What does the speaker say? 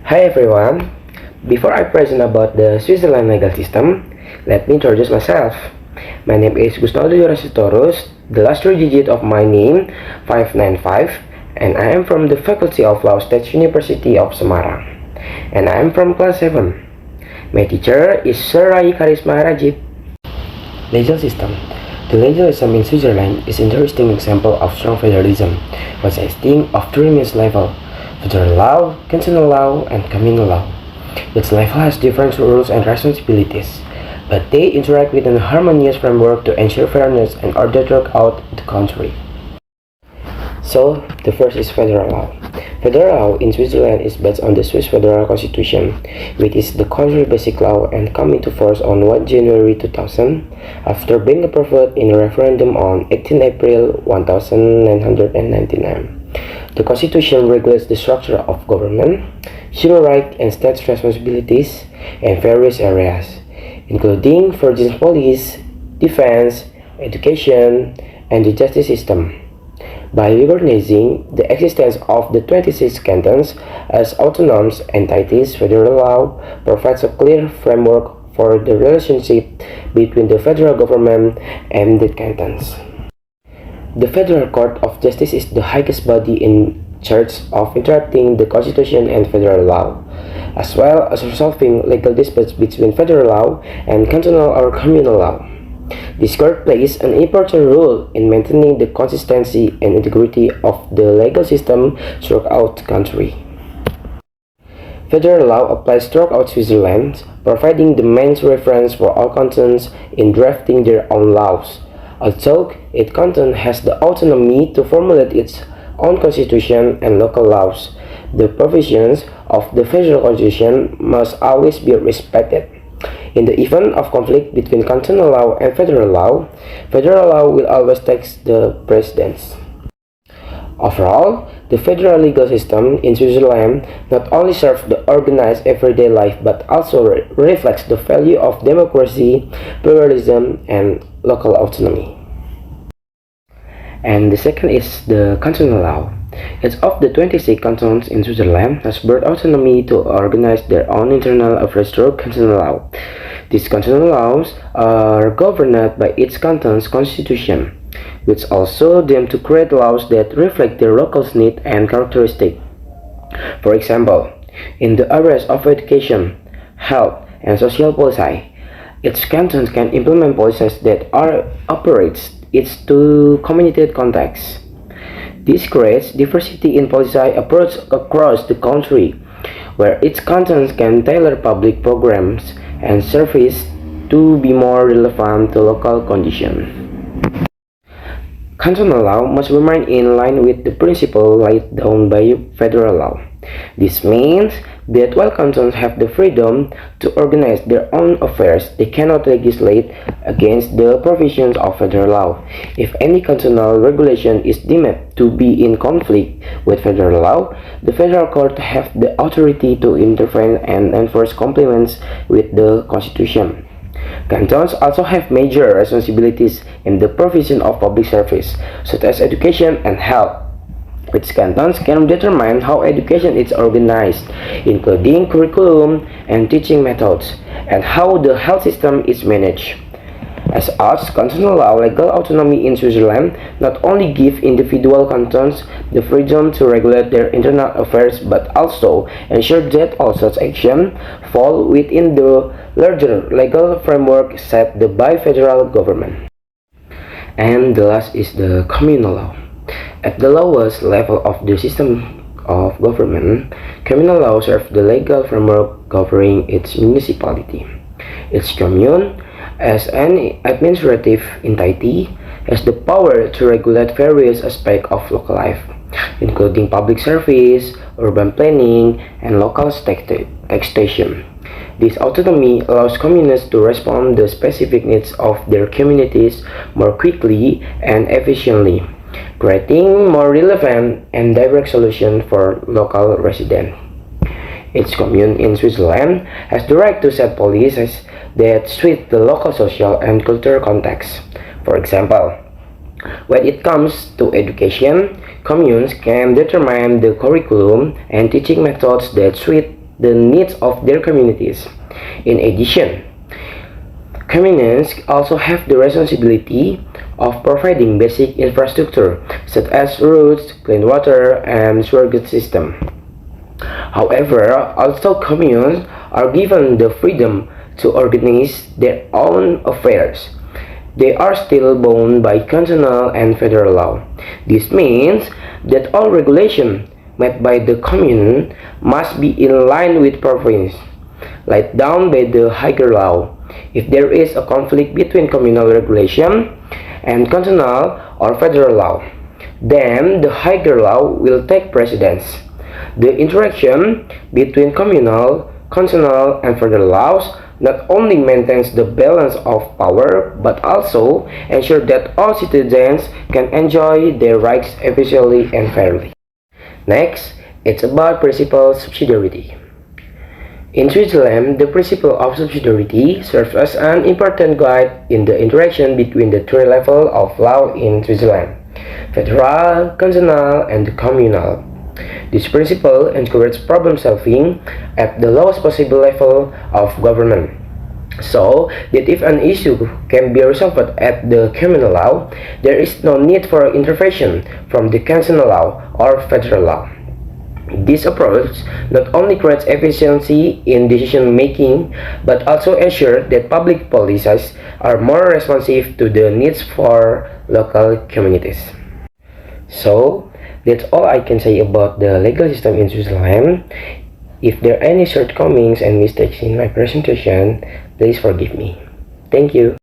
Hi everyone. Before I present about the Switzerland legal system, let me introduce myself. My name is Gusnaldo Yorasitorus, the last three digit of my name 595, and I am from the Faculty of Law State University of Semarang. And I am from class 7. My teacher is Sir Rai Karisma Rajib. Legal system. The legal system in Switzerland is an interesting example of strong federalism, consisting of three main levels: federal law, cantonal law, and communal law. Each level has different rules and responsibilities, but they interact with a harmonious framework to ensure fairness and order throughout the country. So, the first is federal law. Federal law in Switzerland is based on the Swiss Federal Constitution, which is the country's basic law and come into force on 1 January 2000, after being approved in a referendum on 18 April 1999. The Constitution regulates the structure of government, human rights and state responsibilities in various areas, including foreign policy, defense, education, and the justice system. By recognizing the existence of the 26 cantons as autonomous entities, federal law provides a clear framework for the relationship between the federal government and the cantons. The Federal Court of Justice is the highest body in charge of interpreting the Constitution and federal law, as well as resolving legal disputes between federal law and cantonal or communal law. This court plays an important role in maintaining the consistency and integrity of the legal system throughout the country. Federal law applies throughout Switzerland, providing the main reference for all cantons in drafting their own laws. Although each canton has the autonomy to formulate its own constitution and local laws, the provisions of the federal constitution must always be respected. In the event of conflict between cantonal law and federal law will always take the precedence. Overall, the federal legal system in Switzerland not only serves the organized everyday life but also reflects the value of democracy, pluralism, and local autonomy. And the second is the cantonal law. Each of the 26 cantons in Switzerland has broad autonomy to organize their own internal affairs through cantonal law. These cantonal laws are governed by each canton's constitution, which also them to create laws that reflect their local needs and characteristics. For example, in the areas of education, health, and social policy, each canton can implement policies that operates its to community context. This creates diversity in policy approach across the country, where each canton can tailor public programs and services to be more relevant to local conditions. Cantonal law must remain in line with the principle laid down by federal law. This means that while cantons have the freedom to organize their own affairs, they cannot legislate against the provisions of federal law. If any cantonal regulation is deemed to be in conflict with federal law, the federal court have the authority to intervene and enforce compliance with the Constitution. Cantons also have major responsibilities in the provision of public service, such as education and health. Which cantons can determine how education is organized, including curriculum and teaching methods, and how the health system is managed. As such, cantonal law legal autonomy in Switzerland not only give individual cantons the freedom to regulate their internal affairs, but also ensure that all such actions fall within the larger legal framework set by federal government. And the last is the communal law. At the lowest level of the system of government, communal law serves the legal framework governing its municipality. Each commune, as an administrative entity, has the power to regulate various aspects of local life, including public service, urban planning, and local taxation. This autonomy allows communities to respond to the specific needs of their communities more quickly and efficiently, creating more relevant and direct solutions for local residents. Each commune in Switzerland has the right to set policies that suit the local social and cultural context. For example, when it comes to education, communes can determine the curriculum and teaching methods that suit the needs of their communities. In addition, communities also have the responsibility of providing basic infrastructure such as roads, clean water, and sewage system. However, also communes are given the freedom to organize their own affairs. They are still bound by constitutional and federal law. This means that all regulation made by the commune must be in line with province, laid down by the higher law. If there is a conflict between communal regulation and constitutional or federal law, then the higher law will take precedence. The interaction between communal, constitutional, and federal laws not only maintains the balance of power but also ensures that all citizens can enjoy their rights efficiently and fairly. Next, it's about principle of subsidiarity. In Switzerland, the principle of subsidiarity serves as an important guide in the interaction between the three levels of law in Switzerland: federal, constitutional, and communal. This principle encourages problem solving at the lowest possible level of government, so that if an issue can be resolved at the communal law, there is no need for intervention from the constitutional law or federal law. This approach not only creates efficiency in decision making, but also ensures that public policies are more responsive to the needs for local communities. So, that's all I can say about the legal system in Switzerland. If there are any shortcomings and mistakes in my presentation, please forgive me. Thank you.